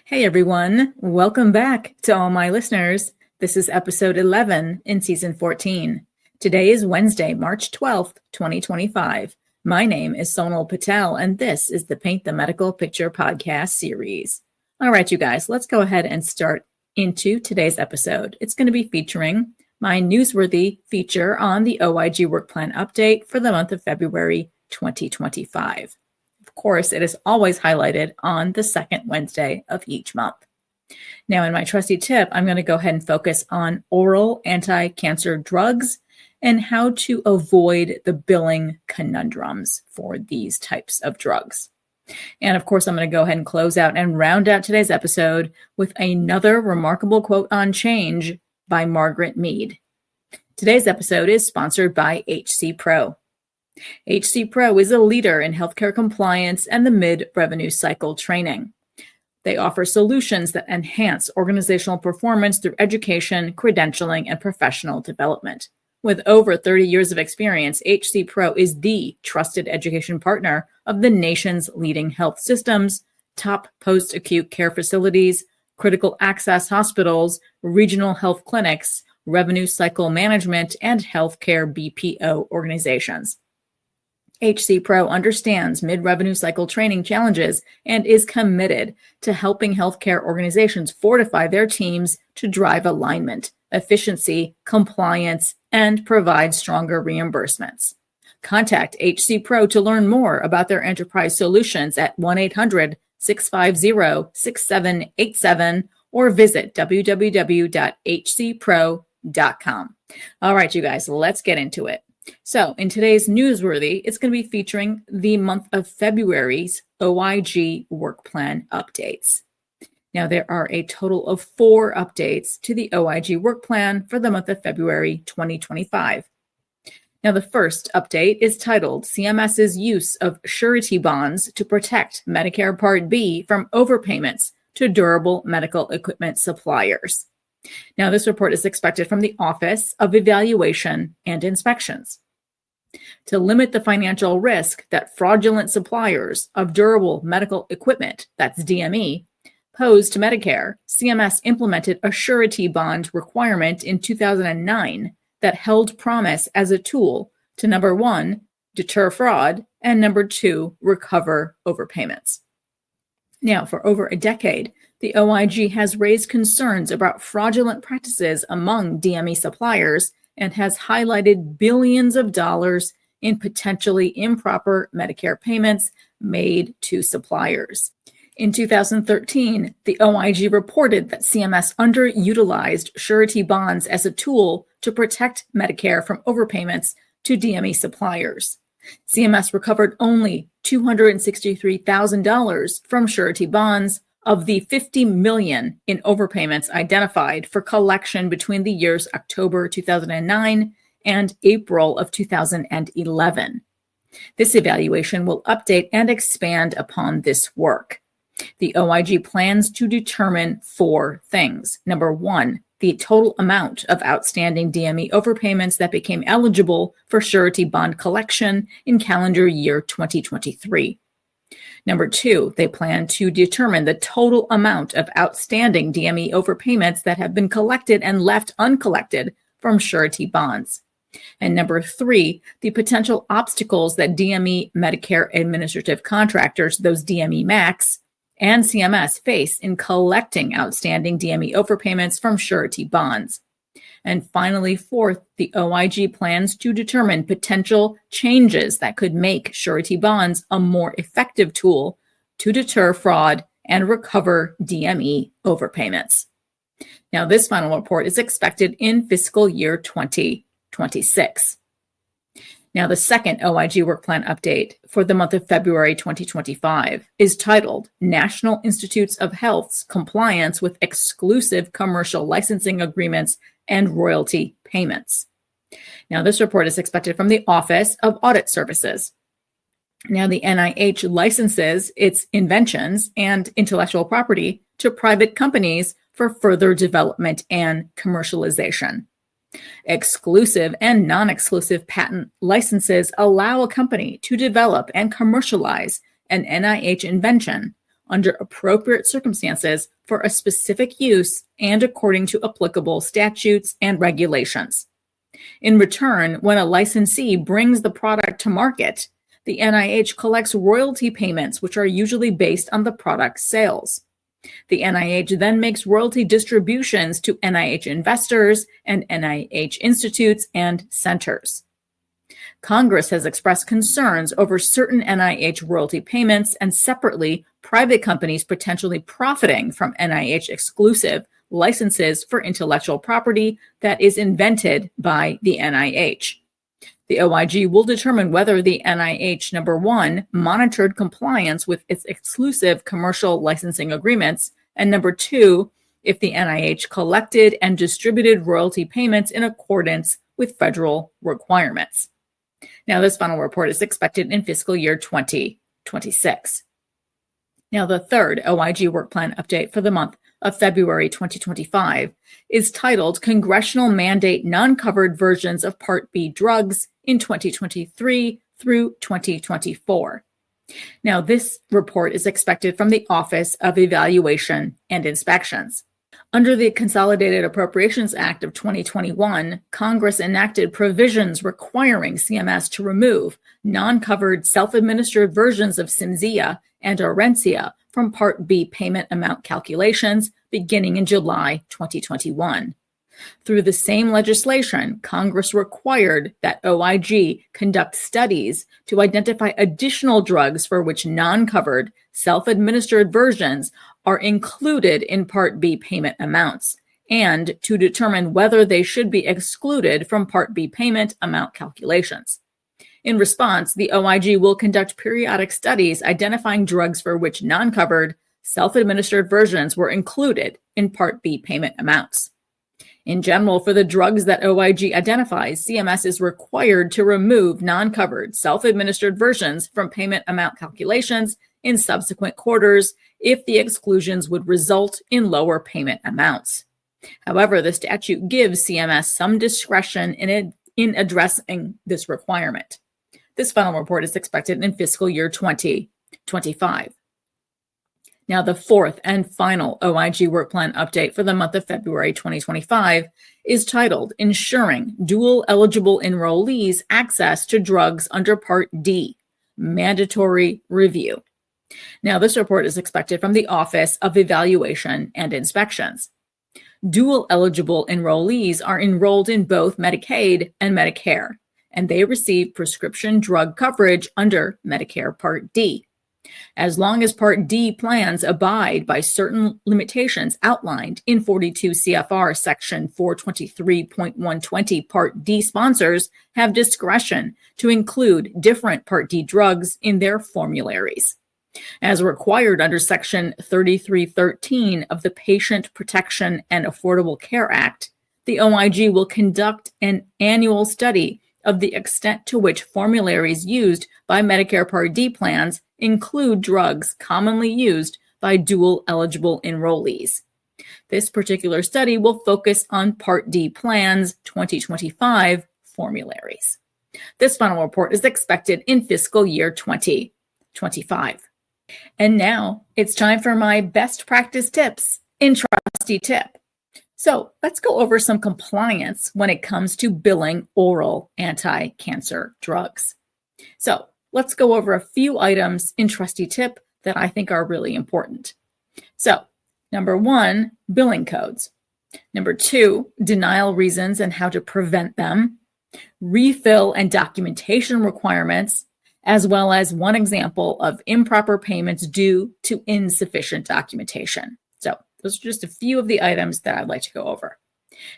Hey everyone, welcome back to all my listeners. This is episode 11 in season 14. Today is Wednesday, March 12th, 2025. My name is Sonal Patel, and this is the Paint the Medical Picture podcast series. All right, you guys, let's go ahead and start into today's episode. It's going to be featuring my Newsworthy feature on the OIG Work Plan update for the month of February 2025. Of course, it is always highlighted on the second Wednesday of each month. Now, in my trusty tip, I'm going to go ahead and focus on oral anti-cancer drugs and how to avoid the billing conundrums for these types of drugs. And of course, I'm going to go ahead and close out and round out today's episode with another remarkable quote on change by Margaret Mead. Today's episode is sponsored by HCPro. HCPro is a leader in healthcare compliance and the mid-revenue cycle training. They offer solutions that enhance organizational performance through education, credentialing, and professional development. With over 30 years of experience, HCPro is the trusted education partner of the nation's leading health systems, top post-acute care facilities, critical access hospitals, regional health clinics, revenue cycle management, and healthcare BPO organizations. HCPro understands mid-revenue cycle training challenges and is committed to helping healthcare organizations fortify their teams to drive alignment, efficiency, compliance, and provide stronger reimbursements. Contact HCPro to learn more about their enterprise solutions at 1-800-650-6787 or visit www.hcpro.com. All right, you guys, let's get into it. So in today's Newsworthy, it's going to be featuring the month of February's OIG Work Plan updates. Now, there are a total of 4 updates to the OIG Work Plan for the month of February 2025. Now, the first update is titled CMS's Use of Surety Bonds to Protect Medicare Part B from Overpayments to Durable Medical Equipment Suppliers. Now, this report is expected from the Office of Evaluation and Inspections. To limit the financial risk that fraudulent suppliers of durable medical equipment, that's DME, pose to Medicare, CMS implemented a surety bond requirement in 2009 that held promise as a tool to, number 1, deter fraud, and number 2, recover overpayments. Now, for over a decade, the OIG has raised concerns about fraudulent practices among DME suppliers and has highlighted billions of dollars in potentially improper Medicare payments made to suppliers. In 2013, the OIG reported that CMS underutilized surety bonds as a tool to protect Medicare from overpayments to DME suppliers. CMS recovered only $263,000 from surety bonds of the $50 million in overpayments identified for collection between the years October 2009 and April of 2011. This evaluation will update and expand upon this work. The OIG plans to determine 4 things. Number 1, the total amount of outstanding DME overpayments that became eligible for surety bond collection in calendar year 2023. Number 2, they plan to determine the total amount of outstanding DME overpayments that have been collected and left uncollected from surety bonds. And number 3, the potential obstacles that DME Medicare administrative contractors, those DME MACs, and CMS face in collecting outstanding DME overpayments from surety bonds. And finally, 4th, the OIG plans to determine potential changes that could make surety bonds a more effective tool to deter fraud and recover DME overpayments. Now, this final report is expected in fiscal year 2026. Now, the second OIG Work Plan update for the month of February 2025 is titled National Institutes of Health's Compliance with Exclusive Commercial Licensing Agreements and Royalty Payments. Now, this report is expected from the Office of Audit Services. Now, the NIH licenses its inventions and intellectual property to private companies for further development and commercialization. Exclusive and non-exclusive patent licenses allow a company to develop and commercialize an NIH invention under appropriate circumstances for a specific use and according to applicable statutes and regulations. In return, when a licensee brings the product to market, the NIH collects royalty payments, which are usually based on the product's sales. The NIH then makes royalty distributions to NIH investors and NIH institutes and centers. Congress has expressed concerns over certain NIH royalty payments and separately private companies potentially profiting from NIH exclusive licenses for intellectual property that is invented by the NIH. The OIG will determine whether the NIH, number one, monitored compliance with its exclusive commercial licensing agreements, and number two, if the NIH collected and distributed royalty payments in accordance with federal requirements. Now, this final report is expected in fiscal year 2026. Now, the third OIG Work Plan update for the month of February 2025 is titled Congressional Mandate Non-Covered Versions of Part B Drugs in 2023 through 2024. Now, this report is expected from the Office of Evaluation and Inspections. Under the Consolidated Appropriations Act of 2021, Congress enacted provisions requiring CMS to remove non-covered self-administered versions of Cimzia and Orencia from Part B payment amount calculations beginning in July 2021. Through the same legislation, Congress required that OIG conduct studies to identify additional drugs for which non-covered self-administered versions are included in Part B payment amounts, and to determine whether they should be excluded from Part B payment amount calculations. In response, the OIG will conduct periodic studies identifying drugs for which non-covered self-administered versions were included in Part B payment amounts. In general, for the drugs that OIG identifies, CMS is required to remove non-covered self-administered versions from payment amount calculations in subsequent quarters if the exclusions would result in lower payment amounts. However, the statute gives CMS some discretion in addressing this requirement. This final report is expected in fiscal year 2025. Now, the fourth and final OIG Work Plan update for the month of February 2025 is titled Ensuring Dual Eligible Enrollees Access to Drugs Under Part D, Mandatory Review. Now, this report is expected from the Office of Evaluation and Inspections. Dual eligible enrollees are enrolled in both Medicaid and Medicare, and they receive prescription drug coverage under Medicare Part D. As long as Part D plans abide by certain limitations outlined in 42 CFR Section 423.120, Part D sponsors have discretion to include different Part D drugs in their formularies. As required under Section 3313 of the Patient Protection and Affordable Care Act, the OIG will conduct an annual study of the extent to which formularies used by Medicare Part D plans include drugs commonly used by dual eligible enrollees. This particular study will focus on Part D plans 2025 formularies. This final report is expected in fiscal year 2025. And now it's time for my best practice tips in Trusty Tip. So let's go over some compliance when it comes to billing oral anti-cancer drugs. So let's go over a few items in Trusty Tip that I think are really important. So, number one, billing codes. Number two, denial reasons and how to prevent them. Refill and documentation requirements, as well as one example of improper payments due to insufficient documentation. So those are just a few of the items that I'd like to go over.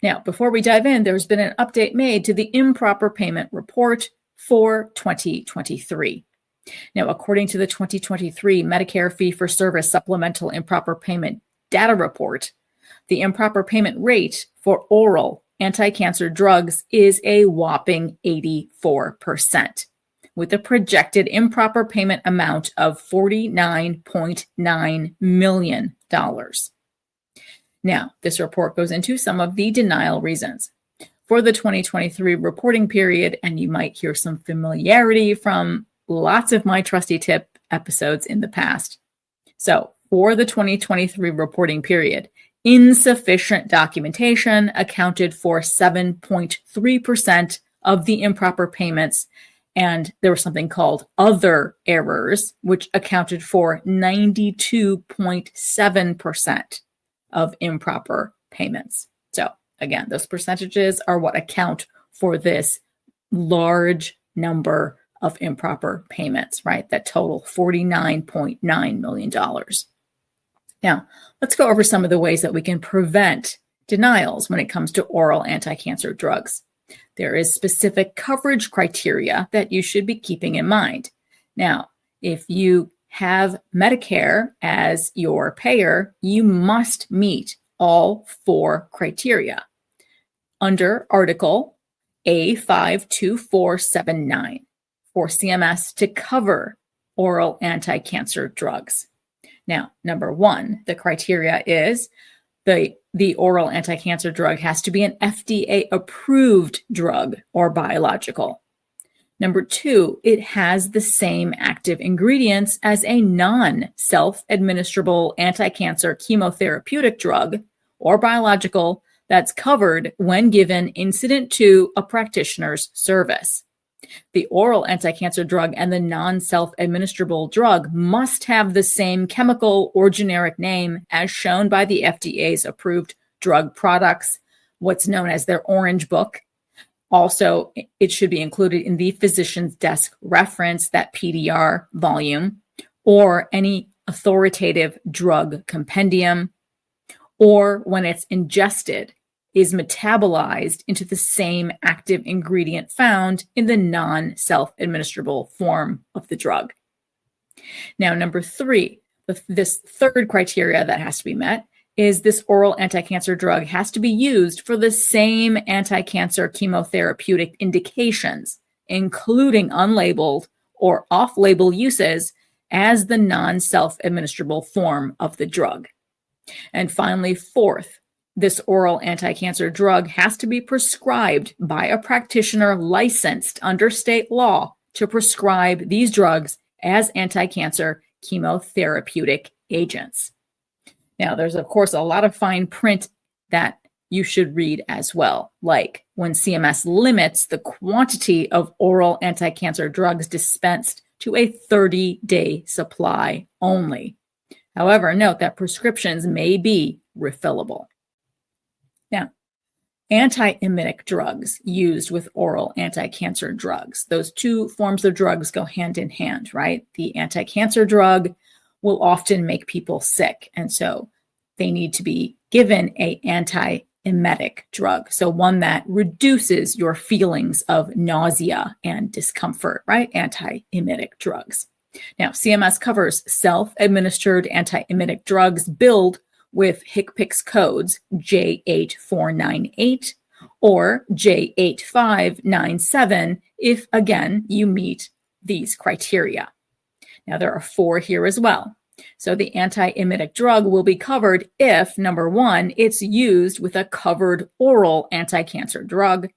Now, before we dive in, there's been an update made to the improper payment report for 2023. Now, according to the 2023 Medicare Fee-for-Service Supplemental Improper Payment Data Report, the improper payment rate for oral anti-cancer drugs is a whopping 84%, with a projected improper payment amount of $49.9 million. Now, this report goes into some of the denial reasons. For the 2023 reporting period, and you might hear some familiarity from lots of my Trusty Tip episodes in the past. So, For the 2023 reporting period, insufficient documentation accounted for 7.3% of the improper payments, and there was something called other errors, which accounted for 92.7% of improper payments. So again, those percentages are what account for this large number of improper payments, right? That total $49.9 million. Now, let's go over some of the ways that we can prevent denials when it comes to oral anti-cancer drugs. There is specific coverage criteria that you should be keeping in mind. Now, if you have Medicare as your payer, you must meet all 4 criteria under Article A52479 for CMS to cover oral anti-cancer drugs. Now, number 1, the criteria is the oral anti-cancer drug has to be an FDA-approved drug or biological. Number 2, it has the same active ingredients as a non-self-administrable anti-cancer chemotherapeutic drug or biological that's covered when given incident to a practitioner's service. The oral anti-cancer drug and the non-self-administrable drug must have the same chemical or generic name as shown by the FDA's approved drug products, what's known as their Orange Book. Also, it should be included in the physician's desk reference, that PDR volume, or any authoritative drug compendium, or when it's ingested, is metabolized into the same active ingredient found in the non-self-administrable form of the drug. Now, number 3, this third criteria that has to be met is this oral anti-cancer drug has to be used for the same anti-cancer chemotherapeutic indications, including unlabeled or off-label uses, as the non-self-administrable form of the drug. And finally, 4th, this oral anti-cancer drug has to be prescribed by a practitioner licensed under state law to prescribe these drugs as anti-cancer chemotherapeutic agents. Now, there's, of course, a lot of fine print that you should read as well, like when CMS limits the quantity of oral anti-cancer drugs dispensed to a 30-day supply only. However, note that prescriptions may be refillable. Now, anti-emetic drugs used with oral anti-cancer drugs. Those 2 forms of drugs go hand in hand, right? The anti-cancer drug will often make people sick, and so they need to be given an anti-emetic drug, so one that reduces your feelings of nausea and discomfort, right? Anti-emetic drugs. Now, CMS covers self-administered anti-emetic drugs billed with HCPCS codes J8498 or J8597 if, again, you meet these criteria. Now, there are 4 here as well. So the anti-emetic drug will be covered if, number 1, it's used with a covered oral anti-cancer drug.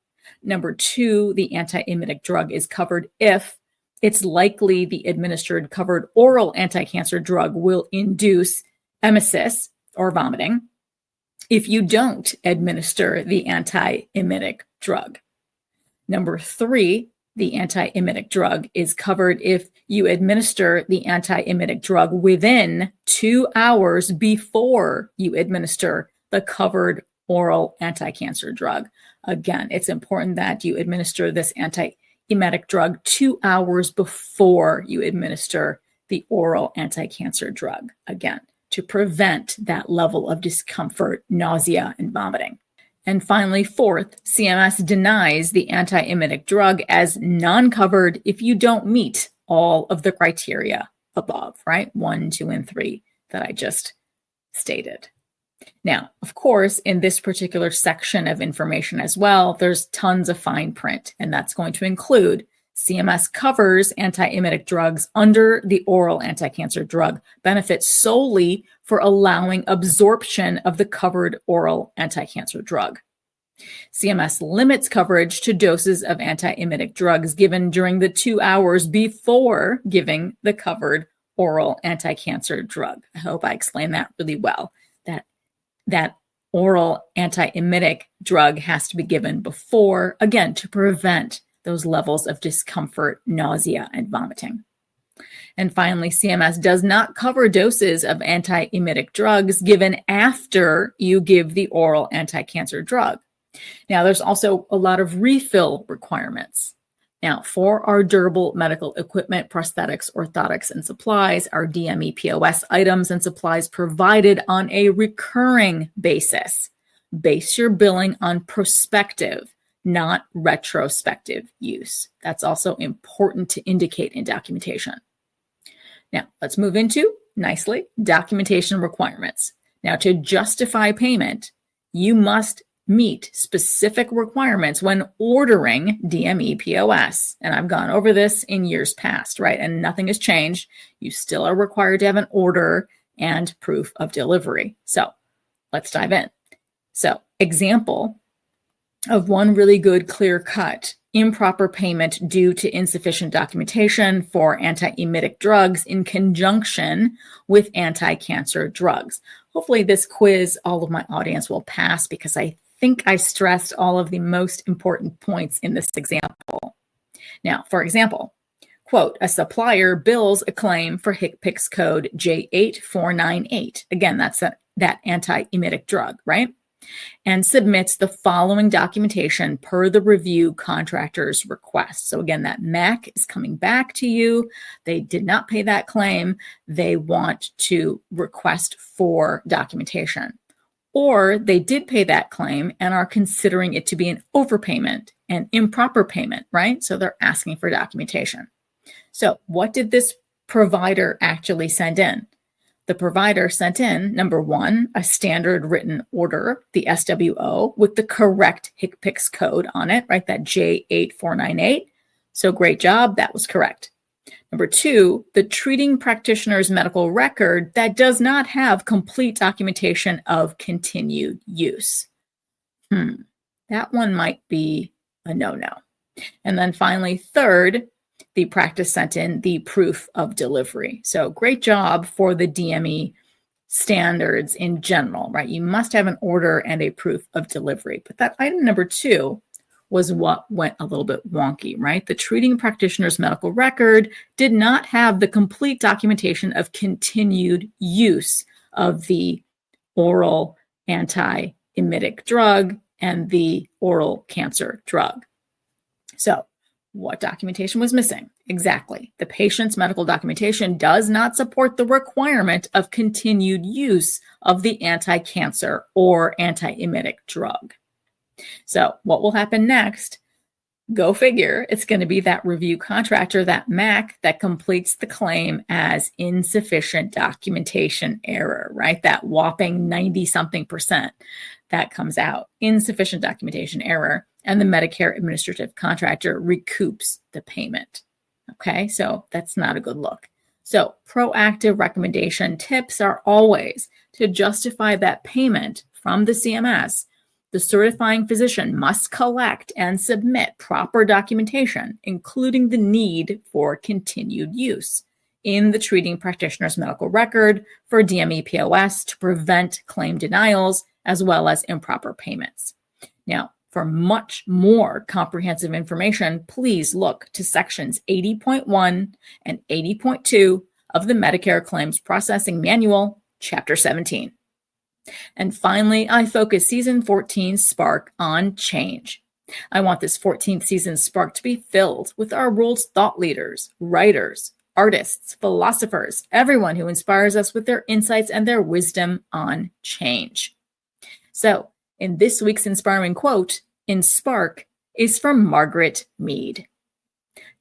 Number 2, the anti-emetic drug is covered if it's likely the administered covered oral anti-cancer drug will induce emesis, or vomiting, if you don't administer the anti-emetic drug. Number 3, the anti-emetic drug is covered if you administer the anti-emetic drug within 2 hours before you administer the covered oral anti-cancer drug. Again, it's important that you administer this anti-emetic drug 2 hours before you administer the oral anti-cancer drug. Again, to prevent that level of discomfort, nausea, and vomiting. And finally, 4th, CMS denies the anti-emetic drug as non-covered if you don't meet all of the criteria above, right? 1, 2, and 3 that I just stated. Now, of course, in this particular section of information as well, there's tons of fine print, and that's going to include CMS covers anti-emetic drugs under the oral anti-cancer drug benefit solely for allowing absorption of the covered oral anti-cancer drug. CMS limits coverage to doses of anti-emetic drugs given during the 2 hours before giving the covered oral anti-cancer drug. I hope I explained that really well. That oral antiemetic drug has to be given before, again, to prevent those levels of discomfort, nausea, and vomiting. And finally, CMS does not cover doses of antiemetic drugs given after you give the oral anti-cancer drug. Now, there's also a lot of refill requirements. Now, for our durable medical equipment, prosthetics, orthotics, and supplies, our DME POS items and supplies provided on a recurring basis. Base your billing on prospective, not retrospective use. That's also important to indicate in documentation. Now, let's move into, nicely, documentation requirements. Now, to justify payment, you must meet specific requirements when ordering DME POS. And I've gone over this in years past, right? And nothing has changed. You still are required to have an order and proof of delivery. So let's dive in. So, example of one really good clear-cut improper payment due to insufficient documentation for antiemetic drugs in conjunction with anti-cancer drugs. Hopefully this quiz, all of my audience will pass because I think I stressed all of the most important points in this example. Now, for example, quote, a supplier bills a claim for HCPICS code J8498. Again, that's that antiemetic drug, right? And submits the following documentation per the review contractor's request. So again, that MAC is coming back to you. They did not pay that claim. They want to request for documentation. Or they did pay that claim and are considering it to be an overpayment, an improper payment, right? So they're asking for documentation. So what did this provider actually send in? The provider sent in, number one, a standard written order, the SWO, with the correct HCPICS code on it, right? That J8498. So great job. That was correct. Number two, the treating practitioner's medical record that does not have complete documentation of continued use. That one might be a no-no. And then finally, third, the practice sent in the proof of delivery. So great job for the DME standards in general, right? You must have an order and a proof of delivery. But that item number two was what went a little bit wonky, right? The treating practitioner's medical record did not have the complete documentation of continued use of the oral antiemetic drug and the oral cancer drug. So what documentation was missing? Exactly. The patient's medical documentation does not support the requirement of continued use of the anti-cancer or antiemetic drug. So what will happen next? Go figure. It's going to be that review contractor, that MAC, that completes the claim as insufficient documentation error, right? That whopping 90-something% that comes out. Insufficient documentation error. And the Medicare administrative contractor recoups the payment. Okay, so that's not a good look. So proactive recommendation tips are always to justify that payment from the CMS. The certifying physician must collect and submit proper documentation, including the need for continued use in the treating practitioner's medical record for DME POS to prevent claim denials as well as improper payments. Now, for much more comprehensive information, please look to sections 80.1 and 80.2 of the Medicare Claims Processing Manual, Chapter 17. And finally, I focus Season 14 Spark on change. I want this 14th season Spark to be filled with our world's thought leaders, writers, artists, philosophers, everyone who inspires us with their insights and their wisdom on change. So, in this week's inspiring quote in Spark is from Margaret Mead.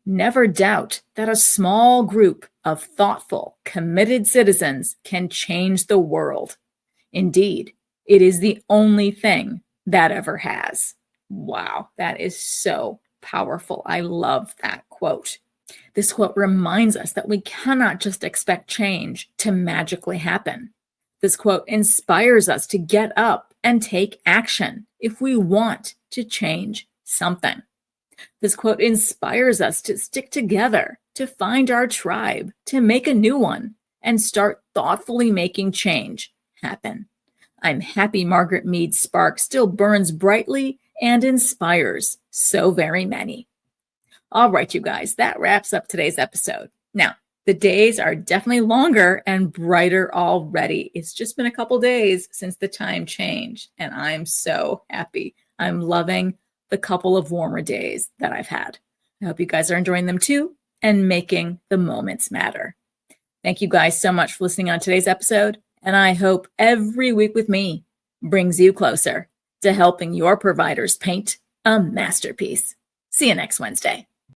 Never doubt that a small group of thoughtful, committed citizens can change the world. Indeed, it is the only thing that ever has. Wow, that is so powerful. I love that quote. This quote reminds us that we cannot just expect change to magically happen. This quote inspires us to get up and take action if we want to change something. This quote inspires us to stick together to find our tribe, to make a new one, and start thoughtfully making change happen. I'm happy Margaret Mead's spark still burns brightly and inspires so very many. All right, you guys, that wraps up today's episode. Now, the days are definitely longer and brighter already. It's just been a couple days since the time changed, and I'm so happy. I'm loving the couple of warmer days that I've had. I hope you guys are enjoying them too and making the moments matter. Thank you guys so much for listening on today's episode, and I hope every week with me brings you closer to helping your providers paint a masterpiece. See you next Wednesday.